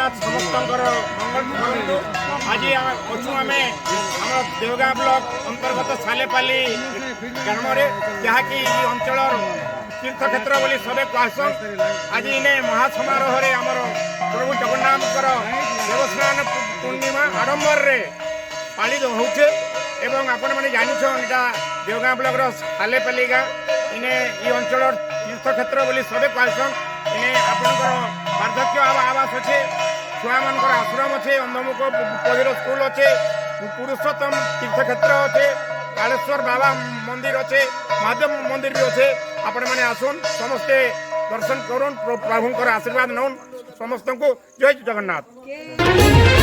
जगन्नाथ समस्त मंगल करूँ। आज अच्छु आम आम देवगाँ ब्लॉक अंतर्गत सालेपाली ग्राम जहाँकि अंचल तीर्थक्षेत्र बोली सबे कहसन। आज इने महासमारोह आमर प्रभु जगन्नाथ देवस्नान पूर्णिमा आडंबर पालित होचे एवं आपण मैंने जानिछन इटा देवगाँ ब्लॉक सालेपाली गाँ इने ये अंचल तीर्थक्षेत्र बोली सबे कहसन। इने आपणकर वार्धक्य आवास अच्छे छुआ मानकर आश्रम अच्छे अंधमुख पविर स्कूल अच्छे पुरुषोत्तम तीर्थक्षेत्र अच्छे कालेश्वर बाबा मंदिर अच्छे महादेव मंदिर भी अच्छे। आपण मैंने आसुन समस्ते दर्शन करुन प्रभुंकर आशीर्वाद नौन समस्त को जय जगन्नाथ।